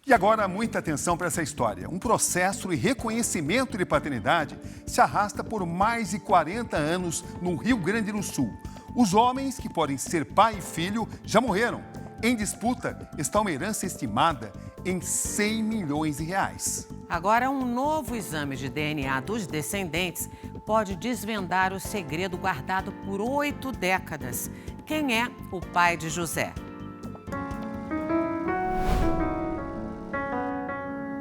E agora, muita atenção para essa história. Um processo de reconhecimento de paternidade se arrasta por mais de 40 anos no Rio Grande do Sul. Os homens que podem ser pai e filho já morreram. Em disputa está uma herança estimada em 100 milhões de reais. Agora, um novo exame de DNA dos descendentes pode desvendar o segredo guardado por 8 décadas. Quem é o pai de José?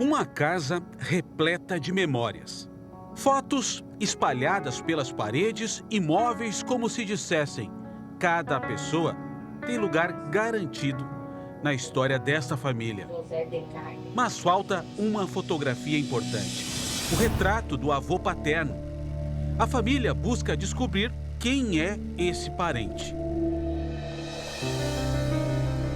Uma casa repleta de memórias. Fotos espalhadas pelas paredes e móveis como se dissessem: cada pessoa tem lugar garantido na história desta família. Mas falta uma fotografia importante: o retrato do avô paterno. A família busca descobrir quem é esse parente.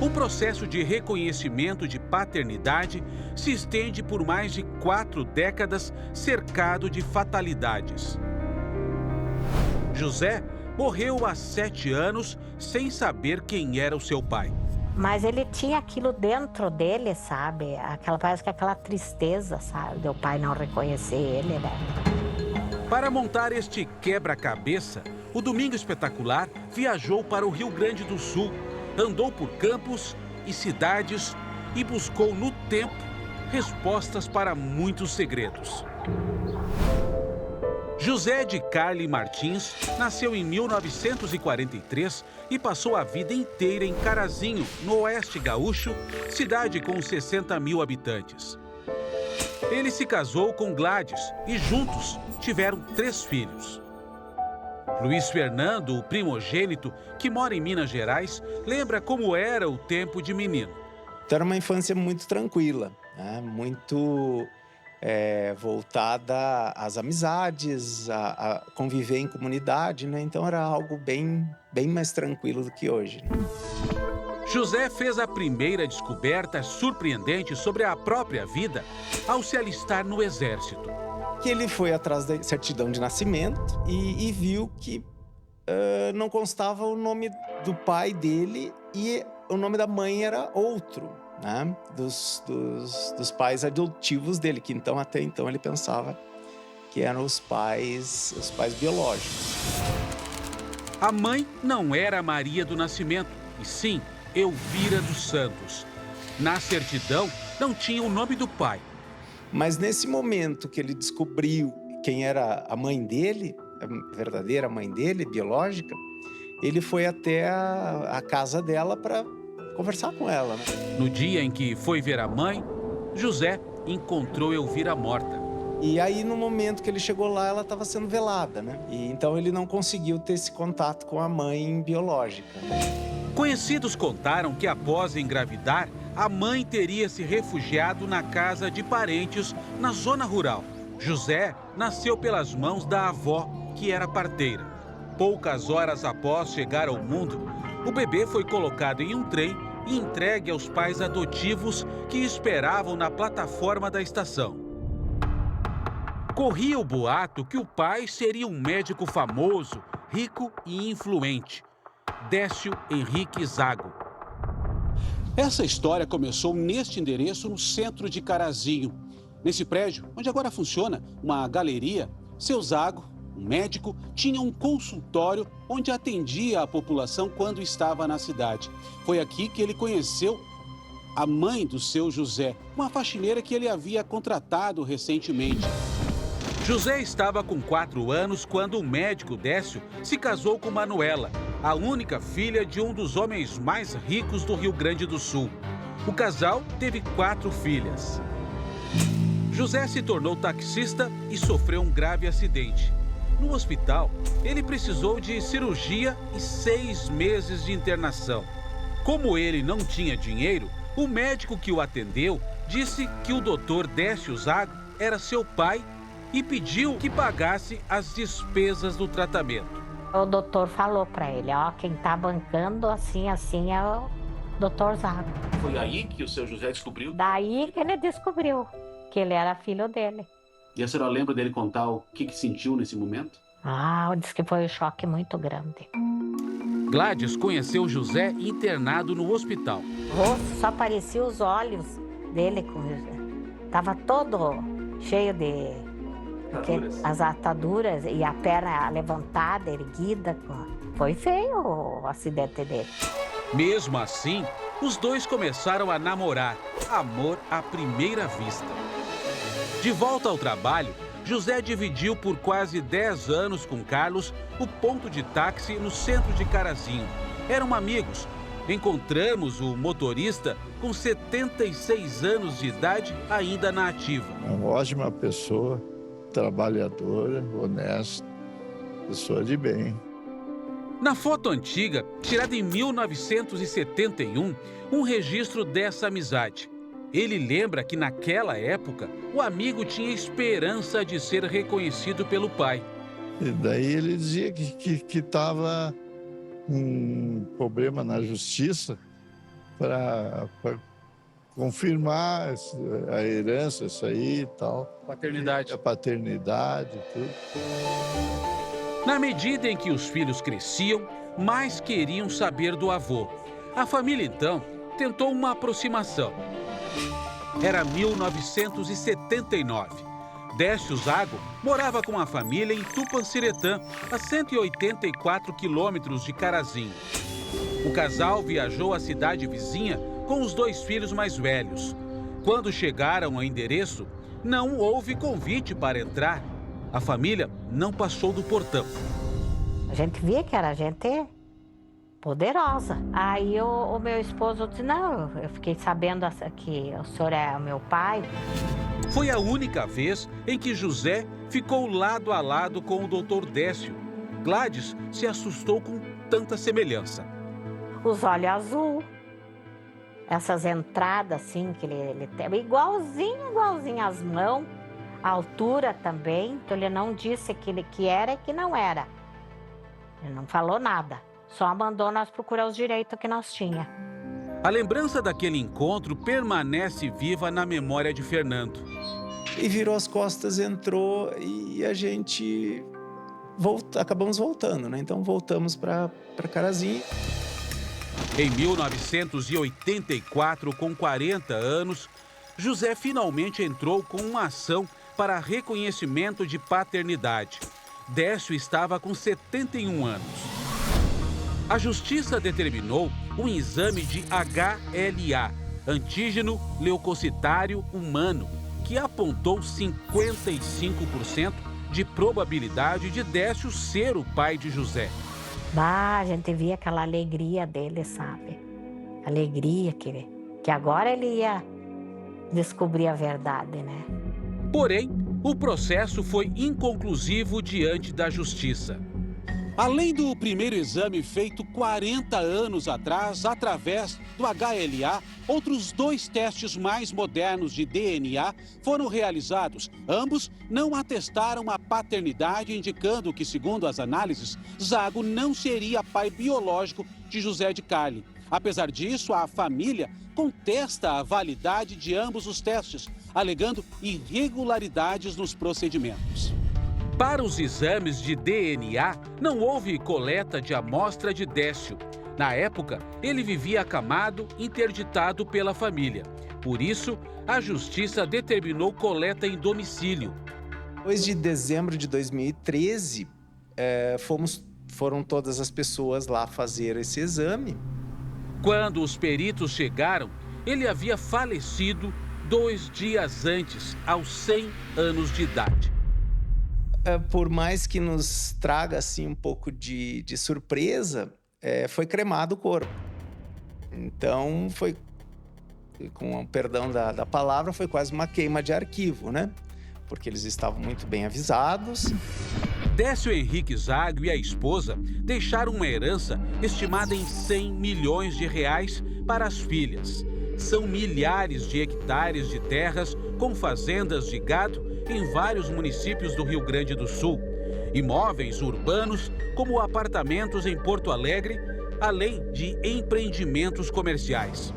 O processo de reconhecimento de paternidade se estende por mais de 4 décadas, cercado de fatalidades. José morreu há 7 anos sem saber quem era o seu pai. Mas ele tinha aquilo dentro dele, sabe? Parece que aquela tristeza, sabe? Do pai não reconhecer ele, né? Para montar este quebra-cabeça, o Domingo Espetacular viajou para o Rio Grande do Sul, andou por campos e cidades e buscou no tempo respostas para muitos segredos. José de Carli Martins nasceu em 1943 e passou a vida inteira em Carazinho, no Oeste Gaúcho, cidade com 60 mil habitantes. Ele se casou com Gladys e juntos tiveram 3 filhos. Luiz Fernando, o primogênito, que mora em Minas Gerais, lembra como era o tempo de menino. Então era uma infância muito tranquila, né? Muito voltada às amizades, a conviver em comunidade, né? Então era algo bem mais tranquilo do que hoje, né? José fez a primeira descoberta surpreendente sobre a própria vida ao se alistar no exército. Que ele foi atrás da certidão de nascimento e viu que não constava o nome do pai dele e o nome da mãe era outro, né? Dos pais adotivos dele, que até então ele pensava que eram os pais biológicos. A mãe não era Maria do Nascimento, e sim Elvira dos Santos. Na certidão não tinha o nome do pai. Mas nesse momento que ele descobriu quem era a mãe dele, a verdadeira mãe dele, biológica, ele foi até a casa dela para conversar com ela, né? No dia em que foi ver a mãe, José encontrou Elvira morta. E aí, no momento que ele chegou lá, ela estava sendo velada, né? E então ele não conseguiu ter esse contato com a mãe biológica. Conhecidos contaram que após engravidar, a mãe teria se refugiado na casa de parentes na zona rural. José nasceu pelas mãos da avó, que era parteira. Poucas horas após chegar ao mundo, o bebê foi colocado em um trem e entregue aos pais adotivos que esperavam na plataforma da estação. Corria o boato que o pai seria um médico famoso, rico e influente, Décio Henrique Zago. Essa história começou neste endereço no centro de Carazinho. Nesse prédio, onde agora funciona uma galeria, seu Zago, um médico, tinha um consultório onde atendia a população quando estava na cidade. Foi aqui que ele conheceu a mãe do seu José, uma faxineira que ele havia contratado recentemente. José estava com 4 anos quando o médico Décio se casou com Manuela, a única filha de um dos homens mais ricos do Rio Grande do Sul. O casal teve 4 filhas. José se tornou taxista e sofreu um grave acidente. No hospital, ele precisou de cirurgia e 6 meses de internação. Como ele não tinha dinheiro, o médico que o atendeu disse que o Dr. Décio Zago era seu pai e pediu que pagasse as despesas do tratamento. O doutor falou para ele, quem tá bancando assim é o Dr. Zago. Foi aí que o seu José descobriu? Daí que ele descobriu que ele era filho dele. E a senhora lembra dele contar o que sentiu nesse momento? Disse que foi um choque muito grande. Gladys conheceu José internado no hospital. O rosto só aparecia os olhos dele tava todo cheio de as ataduras e a perna levantada, erguida. Foi feio o acidente dele. Mesmo assim, os dois começaram a namorar. Amor à primeira vista. De volta ao trabalho, José dividiu por quase 10 anos com Carlos o ponto de táxi no centro de Carazinho. Eram amigos. Encontramos o motorista com 76 anos de idade ainda na ativa. Uma ótima pessoa, trabalhadora, honesta, pessoa de bem. Na foto antiga, tirada em 1971, um registro dessa amizade. Ele lembra que naquela época, o amigo tinha esperança de ser reconhecido pelo pai. E daí ele dizia que estava um problema na justiça para confirmar a herança, isso aí e tal. Paternidade. A paternidade, tudo. Na medida em que os filhos cresciam, mais queriam saber do avô. A família, então, tentou uma aproximação. Era 1979. Décio Zago morava com a família em Tupanciretã, a 184 quilômetros de Carazinho. O casal viajou à cidade vizinha com os 2 filhos mais velhos. Quando chegaram ao endereço, não houve convite para entrar. A família não passou do portão. A gente via que era gente poderosa. Aí o meu esposo disse, não, eu fiquei sabendo que o senhor é o meu pai. Foi a única vez em que José ficou lado a lado com o doutor Décio. Gladys se assustou com tanta semelhança. Os olhos azul, essas entradas assim que ele tem, igualzinho as mãos, a altura também. Então ele não disse que era e que não era. Ele não falou nada. Só mandou nós procurar os direitos que nós tinha. A lembrança daquele encontro permanece viva na memória de Fernando. E virou as costas, entrou e a gente acabamos voltando, né? Então voltamos para Carazinho. Em 1984, com 40 anos, José finalmente entrou com uma ação para reconhecimento de paternidade. Décio estava com 71 anos. A Justiça determinou um exame de HLA, antígeno leucocitário humano, que apontou 55% de probabilidade de Décio ser o pai de José. A gente via aquela alegria dele, sabe? Alegria que agora ele ia descobrir a verdade, né? Porém, o processo foi inconclusivo diante da Justiça. Além do primeiro exame feito 40 anos atrás, através do HLA, outros 2 testes mais modernos de DNA foram realizados. Ambos não atestaram a paternidade, indicando que, segundo as análises, Zago não seria pai biológico de José de Carli. Apesar disso, a família contesta a validade de ambos os testes, alegando irregularidades nos procedimentos. Para os exames de DNA, não houve coleta de amostra de Décio. Na época, ele vivia acamado, interditado pela família. Por isso, a Justiça determinou coleta em domicílio. Depois de dezembro de 2013, foram todas as pessoas lá fazer esse exame. Quando os peritos chegaram, ele havia falecido 2 dias antes, aos 100 anos de idade. Por mais que nos traga assim, um pouco de surpresa, foi cremado o corpo. Então, foi, com o perdão da palavra, foi quase uma queima de arquivo, né? Porque eles estavam muito bem avisados. Décio Henrique Zago e a esposa deixaram uma herança estimada em 100 milhões de reais para as filhas. São milhares de hectares de terras com fazendas de gado em vários municípios do Rio Grande do Sul. Imóveis urbanos, como apartamentos em Porto Alegre, além de empreendimentos comerciais.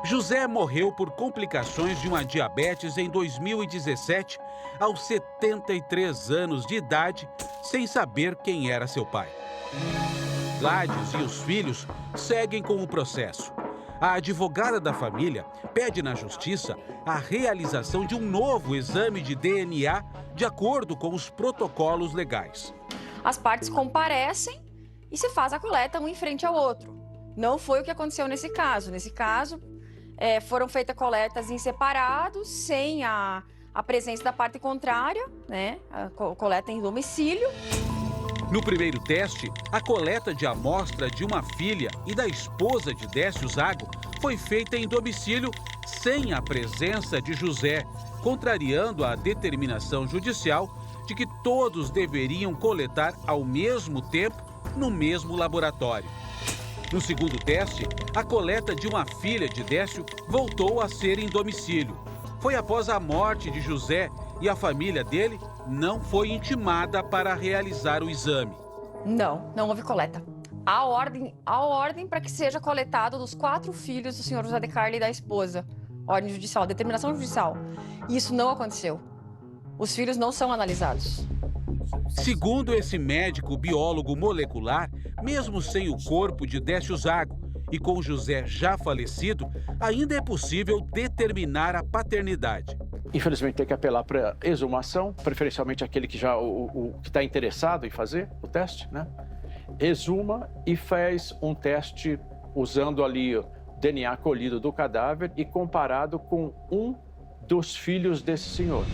José morreu por complicações de uma diabetes em 2017, aos 73 anos de idade, sem saber quem era seu pai. Gladys e os filhos seguem com o processo. a advogada da família pede na justiça a realização de um novo exame de DNA de acordo com os protocolos legais. As partes comparecem e se faz a coleta um em frente ao outro. Não foi o que aconteceu nesse caso. Nesse caso, foram feitas coletas em separados, sem a presença da parte contrária, né? A coleta em domicílio. No primeiro teste, a coleta de amostra de uma filha e da esposa de Décio Zago foi feita em domicílio sem a presença de José, contrariando a determinação judicial de que todos deveriam coletar ao mesmo tempo no mesmo laboratório. No segundo teste, a coleta de uma filha de Décio voltou a ser em domicílio. Foi após a morte de José e a família dele não foi intimada para realizar o exame. Não houve coleta. Há ordem para que seja coletado dos 4 filhos do senhor José de Carli e da esposa. Ordem judicial, determinação judicial. Isso não aconteceu. Os filhos não são analisados. Segundo esse médico biólogo molecular, mesmo sem o corpo de Décio Zago e com José já falecido, ainda é possível determinar a paternidade. Infelizmente tem que apelar para exumação, preferencialmente aquele que já que está interessado em fazer o teste, né? Exuma e faz um teste usando ali o DNA colhido do cadáver e comparado com um dos filhos desse senhor.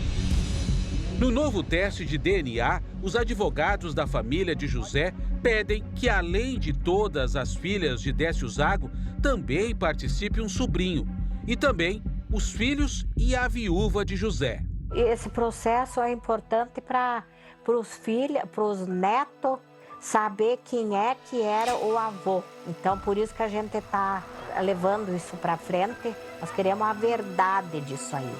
No novo teste de DNA, os advogados da família de José pedem que, além de todas as filhas de Décio Zago, também participe um sobrinho e também os filhos e a viúva de José. Esse processo é importante para os filhos, para os netos, saber quem é que era o avô. Então, por isso que a gente está levando isso para frente. Nós queremos a verdade disso aí.